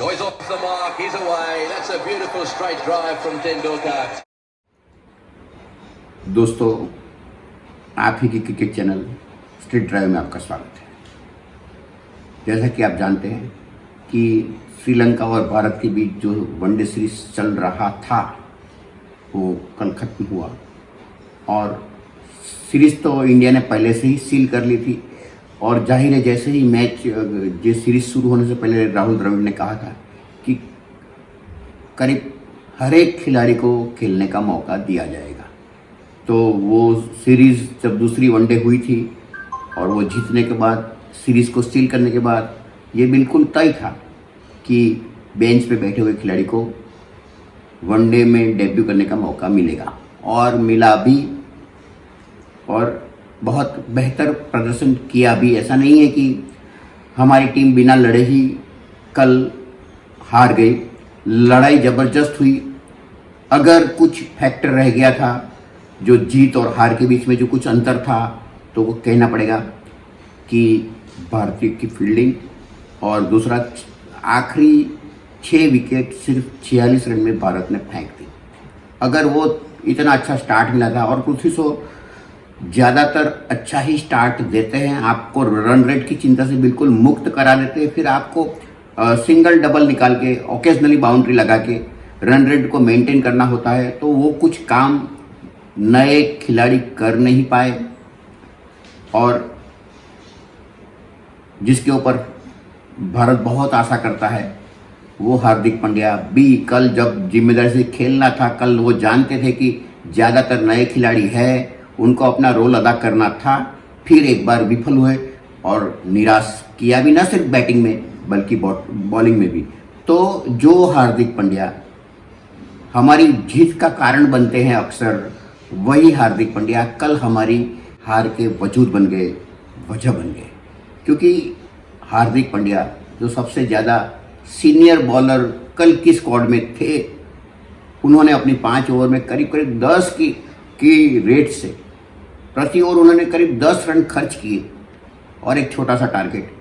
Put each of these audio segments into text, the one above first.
Oh, he's off the mark, he's away. That's a beautiful straight drive from Tendulkar. दोस्तों, आप ही की cricket channel street drive में आपका स्वागत है। जैसा कि आप जानते हैं कि श्रीलंका और भारत के बीच जो वनडे सीरीज चल रहा था वो कल खत्म हुआ और सीरीज तो इंडिया ने पहले से ही सील कर ली थी। और जाहिर है जैसे ही मैच ये सीरीज शुरू होने से पहले राहुल द्रविड़ ने कहा था कि करीब हर एक खिलाड़ी को खेलने का मौका दिया जाएगा। तो वो सीरीज़ जब दूसरी वनडे हुई थी और वो जीतने के बाद सीरीज़ को सील करने के बाद ये बिल्कुल तय था कि बेंच पे बैठे हुए खिलाड़ी को वनडे में डेब्यू करने का मौका मिलेगा और मिला भी और बहुत बेहतर प्रदर्शन किया भी। ऐसा नहीं है कि हमारी टीम बिना लड़े ही कल हार गई, लड़ाई ज़बरदस्त हुई। अगर कुछ फैक्टर रह गया था जो जीत और हार के बीच में जो कुछ अंतर था तो वो कहना पड़ेगा कि भारतीय की फील्डिंग और दूसरा आखिरी 6 विकेट सिर्फ 46 रन में भारत ने फेंक दी। अगर वो इतना अच्छा स्टार्ट मिला था और पृथ्वी शॉ ज़्यादातर अच्छा ही स्टार्ट देते हैं, आपको रन रेट की चिंता से बिल्कुल मुक्त करा देते हैं, फिर आपको सिंगल डबल निकाल के ओकेजनली बाउंड्री लगा के रन रेट को मेंटेन करना होता है। तो वो कुछ काम नए खिलाड़ी कर नहीं पाए और जिसके ऊपर भारत बहुत आशा करता है वो हार्दिक पांड्या भी कल जब जिम्मेदारी से खेलना था, कल वो जानते थे कि ज़्यादातर नए खिलाड़ी है, उनको अपना रोल अदा करना था, फिर एक बार विफल हुए और निराश किया भी, ना सिर्फ बैटिंग में बल्कि बॉलिंग में भी। तो जो हार्दिक पांड्या हमारी जीत का कारण बनते हैं अक्सर, वही हार्दिक पांड्या कल हमारी हार के वजूद बन गए, वजह बन गए। क्योंकि हार्दिक पांड्या जो सबसे ज़्यादा सीनियर बॉलर कल की स्क्वाड में थे, उन्होंने अपनी 5 ओवर में करीब करीब 10 की रेट से प्रति ओवर उन्होंने करीब 10 रन खर्च किए और एक छोटा सा टारगेट।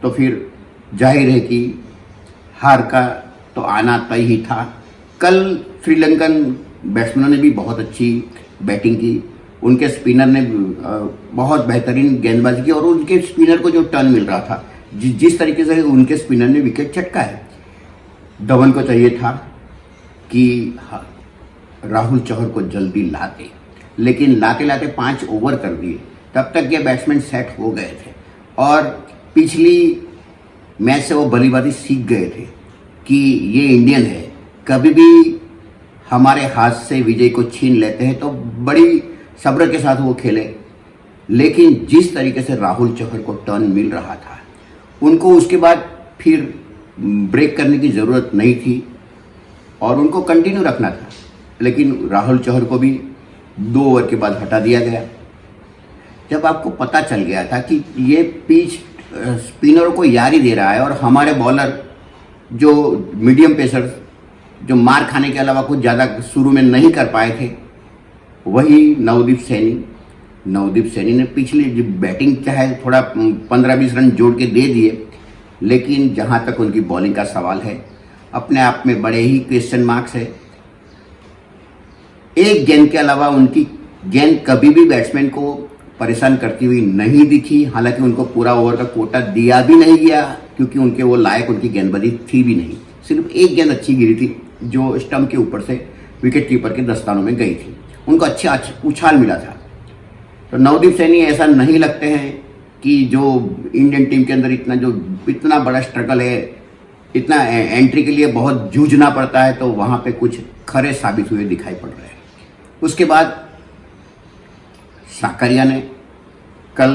तो फिर जाहिर है कि हार का तो आना तय ही था। कल श्रीलंकन बैट्समैनों ने भी बहुत अच्छी बैटिंग की, उनके स्पिनर ने बहुत बेहतरीन गेंदबाजी की और उनके स्पिनर को जो टर्न मिल रहा था, जिस तरीके से उनके स्पिनर ने विकेट चटका है, धवन को चाहिए था कि राहुल चहर को जल्दी लाते, लेकिन लाते लाते 5 ओवर कर दिए। तब तक ये बैट्समैन सेट हो गए थे और पिछली मैच से वो बल्लेबाजी सीख गए थे कि ये इंडियन है, कभी भी हमारे हाथ से विजय को छीन लेते हैं। तो बड़ी सब्र के साथ वो खेले, लेकिन जिस तरीके से राहुल चहर को टर्न मिल रहा था, उनको उसके बाद फिर ब्रेक करने की ज़रूरत नहीं थी और उनको कंटिन्यू रखना था। लेकिन राहुल चहर को भी 2 ओवर के बाद हटा दिया गया। जब आपको पता चल गया था कि ये पिच स्पिनरों को यारी दे रहा है और हमारे बॉलर जो मीडियम पेसर जो मार खाने के अलावा कुछ ज़्यादा शुरू में नहीं कर पाए थे, वही नवदीप सैनी ने पिछली जो बैटिंग चाहे थोड़ा 15-20 रन जोड़ के दे दिए, लेकिन जहाँ तक उनकी बॉलिंग का सवाल है, अपने आप में बड़े ही क्वेश्चन मार्क्स है। एक गेंद के अलावा उनकी गेंद कभी भी बैट्समैन को परेशान करती हुई नहीं दिखी। हालांकि उनको पूरा ओवर का कोटा दिया भी नहीं गया क्योंकि उनके वो लायक उनकी गेंदबाजी थी भी नहीं। सिर्फ एक गेंद अच्छी गिरी थी जो स्टंप के ऊपर से विकेट कीपर के दस्तानों में गई थी, उनको अच्छा उछाल मिला था। तो नवदीप सैनी ऐसा नहीं लगते हैं कि जो इंडियन टीम के अंदर इतना बड़ा स्ट्रगल है, इतना एंट्री के लिए बहुत जूझना पड़ता है, तो वहाँ पे कुछ खरे साबित हुए दिखाई पड़ रहे हैं। उसके बाद साकरिया ने कल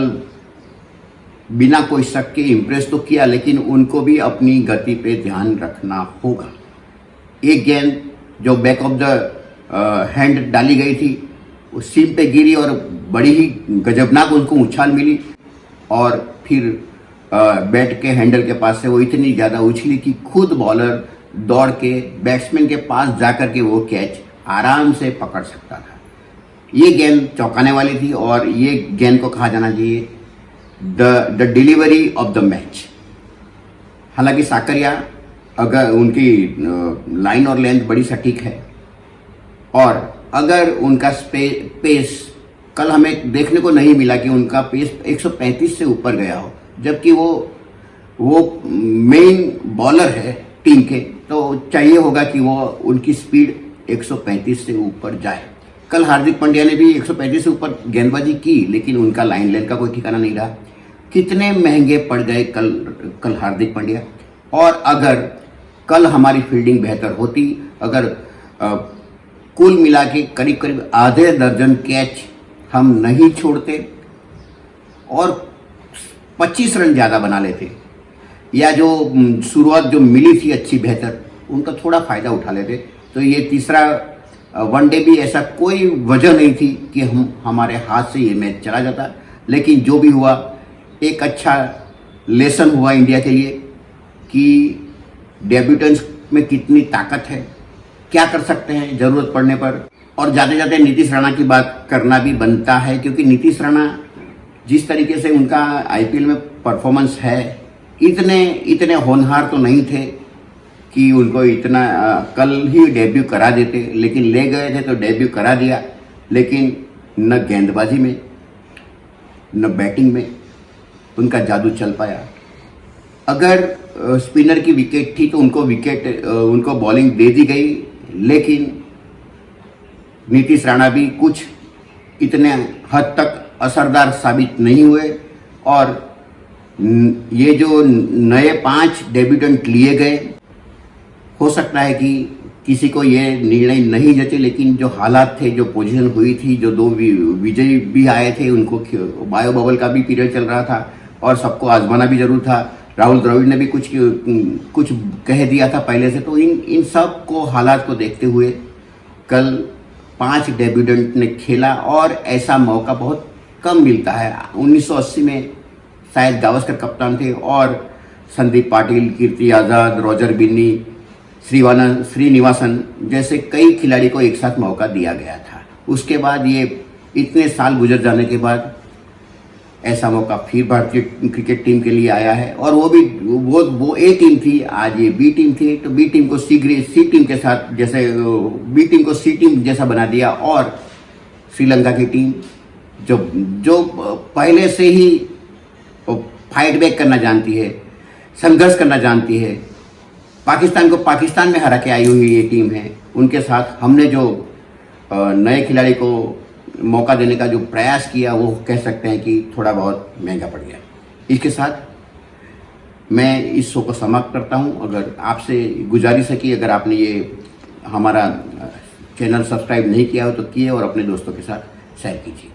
बिना कोई शक के इम्प्रेस तो किया, लेकिन उनको भी अपनी गति पे ध्यान रखना होगा। एक गेंद जो बैक ऑफ द हैंड डाली गई थी, वो सीम पे गिरी और बड़ी ही गजबनाक उनको उछाल मिली और फिर बैट के हैंडल के पास से वो इतनी ज़्यादा उछली कि खुद बॉलर दौड़ के बैट्समैन के पास जाकर के वो कैच आराम से पकड़ सकता था। ये गेंद चौंकाने वाली थी और ये गेंद को कहा जाना चाहिए the delivery of the match. हालांकि साकरिया अगर उनकी लाइन और लेंथ बड़ी सटीक है, और अगर उनका पेस कल हमें देखने को नहीं मिला कि उनका पेस 135 से ऊपर गया हो, जबकि वो मेन बॉलर है टीम के, तो चाहिए होगा कि वो उनकी स्पीड 135 से ऊपर जाए। कल हार्दिक पांड्या ने भी 135 से ऊपर गेंदबाजी की, लेकिन उनका लाइन लेंथ का कोई ठिकाना नहीं रहा। कितने महंगे पड़ गए कल हार्दिक पांड्या। और अगर कल हमारी फील्डिंग बेहतर होती, अगर कुल मिला के करीब करीब आधे दर्जन कैच हम नहीं छोड़ते और 25 रन ज़्यादा बना लेते, या जो शुरुआत जो मिली थी अच्छी बेहतर, उनका थोड़ा फ़ायदा उठा लेते, तो ये तीसरा वनडे भी ऐसा कोई वजह नहीं थी कि हमारे हाथ से ये मैच चला जाता। लेकिन जो भी हुआ, एक अच्छा लेसन हुआ इंडिया के लिए कि डेब्यूटेंट्स में कितनी ताकत है, क्या कर सकते हैं ज़रूरत पड़ने पर। और जाते जाते नीतीश राणा की बात करना भी बनता है, क्योंकि नीतीश राणा जिस तरीके से उनका आईपीएल में परफॉर्मेंस है, इतने होनहार तो नहीं थे कि उनको इतना कल ही डेब्यू करा देते, लेकिन ले गए थे तो डेब्यू करा दिया। लेकिन न गेंदबाजी में न बैटिंग में उनका जादू चल पाया। अगर स्पिनर की विकेट थी तो उनको बॉलिंग दे दी गई, लेकिन नीतीश राणा भी कुछ इतने हद तक असरदार साबित नहीं हुए। और ये जो नए 5 डेब्यूटेंट लिए गए, हो सकता है कि किसी को ये निर्णय नहीं जचे, लेकिन जो हालात थे, जो पोजीशन हुई थी, जो 2 विजयी भी आए थे, उनको बायो बबल का भी पीरियड चल रहा था और सबको आजमाना भी जरूर था। राहुल द्रविड़ ने भी कुछ कह दिया था पहले से। तो इन सब को हालात को देखते हुए कल 5 डेब्यूटेंट ने खेला, और ऐसा मौका बहुत कम मिलता है। 1980 में शायद गावस्कर कप्तान थे और संदीप पाटिल, कीर्ति आज़ाद, रॉजर बिन्नी, श्रीनिवासन जैसे कई खिलाड़ी को एक साथ मौका दिया गया था। उसके बाद ये इतने साल गुजर जाने के बाद ऐसा मौका फिर भारतीय क्रिकेट टीम के लिए आया है। और वो ए टीम थी, आज ये बी टीम थी। तो बी टीम को सी टीम के साथ, जैसे बी टीम को सी टीम जैसा बना दिया। और श्रीलंका की टीम जो पहले से ही फाइट बैक करना जानती है, संघर्ष करना जानती है, पाकिस्तान को पाकिस्तान में हरा के आई हुई ये टीम है, उनके साथ हमने जो नए खिलाड़ी को मौका देने का जो प्रयास किया, वो कह सकते हैं कि थोड़ा बहुत महंगा पड़ गया। इसके साथ मैं इस शो को समाप्त करता हूं। अगर आपसे गुजारिश है कि अगर आपने ये हमारा चैनल सब्सक्राइब नहीं किया हो तो किए और अपने दोस्तों के साथ शेयर कीजिए।